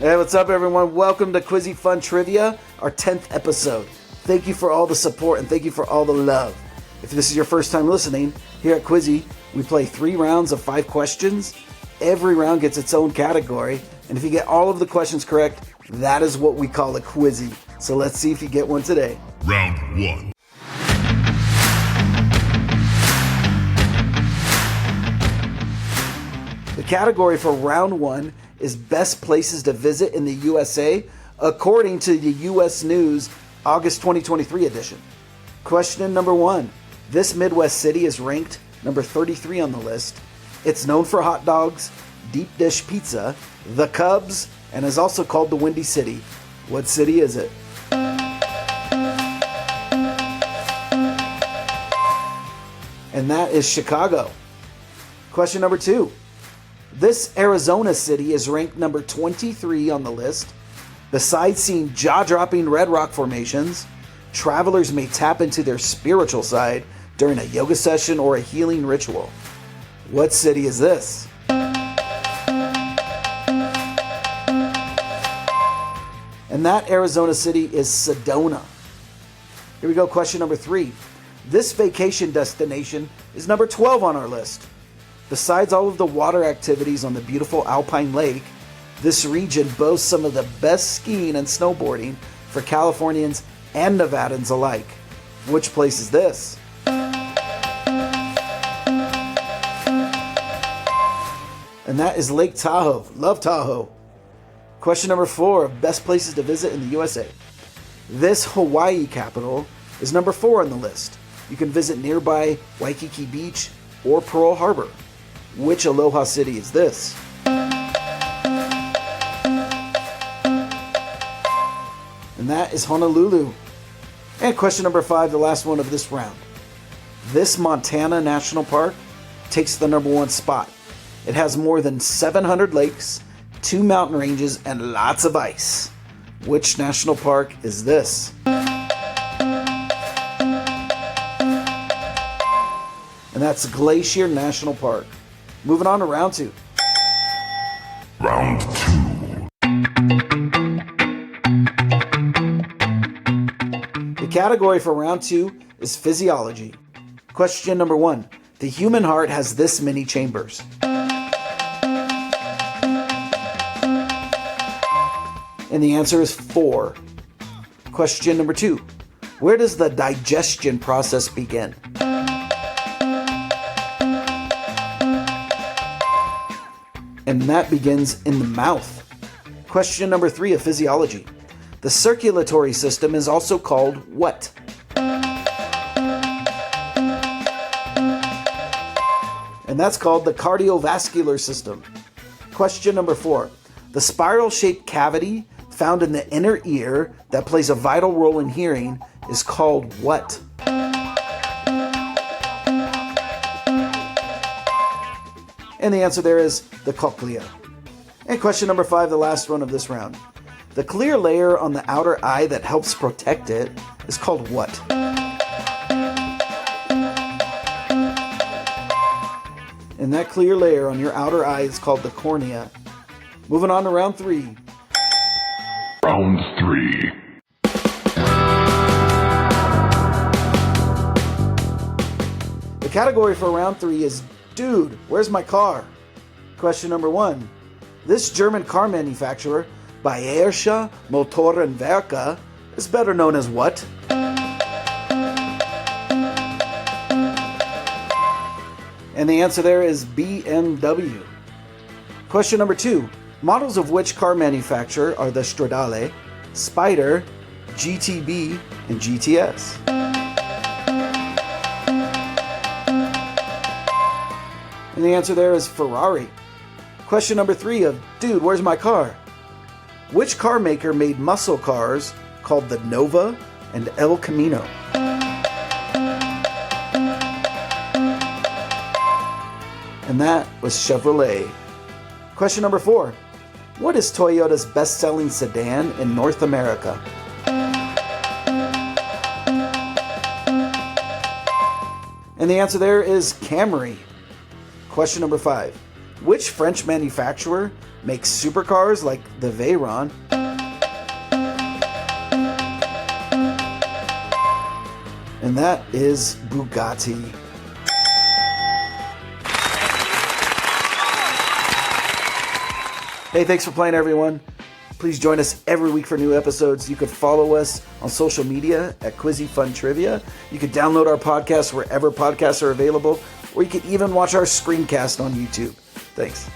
Hey, what's up, everyone? Welcome to Quizzy Fun Trivia, our 10th episode. Thank you for all the support and thank you for all the love. If this is your first time listening, here at Quizzy, we play 3 rounds of 5 questions. Every round gets its own category, and if you get all of the questions correct, that is what we call a Quizzy. So let's see if you get one today. Round 1. The category for round 1 is best places to visit in the USA according to the US News August 2023 edition. Question number 1. This Midwest city is ranked number 33 on the list. It's known for hot dogs, deep dish pizza, the Cubs, and is also called the Windy City. What city is it? And that is Chicago. Question number 2. This Arizona city is ranked number 23 on the list. Besides seeing jaw-dropping red rock formations, travelers may tap into their spiritual side during a yoga session or a healing ritual. What city is this? And that Arizona city is Sedona. Here we go, question number 3. This vacation destination is number 12 on our list. Besides all of the water activities on the beautiful Alpine Lake, this region boasts some of the best skiing and snowboarding for Californians and Nevadans alike. Which place is this? And that is Lake Tahoe. Love Tahoe. Question number 4 of best places to visit in the USA. This Hawaii capital is number 4 on the list. You can visit nearby Waikiki Beach or Pearl Harbor. Which Aloha city is this? And that is Honolulu. And question number 5, the last one of this round. This Montana National Park takes the number 1 spot. It has more than 700 lakes, 2 mountain ranges, and lots of ice. Which national park is this? And that's Glacier National Park. Moving on to round 2. Round 2. The category for round 2 is physiology. Question number 1. The human heart has this many chambers. And the answer is 4. Question number 2. Where does the digestion process begin? And that begins in the mouth. Question number 3 of physiology. The circulatory system is also called what? And that's called the cardiovascular system. Question number 4. The spiral-shaped cavity found in the inner ear that plays a vital role in hearing is called what? And the answer there is the cochlea. And question number 5, the last one of this round. The clear layer on the outer eye that helps protect it is called what? And that clear layer on your outer eye is called the cornea. Moving on to round 3. Round 3. The category for round 3 is Dude, where's my car? Question number 1. This German car manufacturer, Bayerische Motorenwerke, is better known as what? And the answer there is BMW. Question number 2. Models of which car manufacturer are the Stradale, Spider, GTB, and GTS? And the answer there is Ferrari. Question number 3 of Dude, where's my car? Which car maker made muscle cars called the Nova and El Camino? And that was Chevrolet. Question number 4. What is Toyota's best-selling sedan in North America? And the answer there is Camry. Question number 5. Which French manufacturer makes supercars like the Veyron. And that is Bugatti. Hey, thanks for playing, everyone. Please join us every week for new episodes. You could follow us on social media at Quizzy Fun Trivia. You could download our podcast wherever podcasts are available, or you could even watch our screencast on YouTube. Thanks.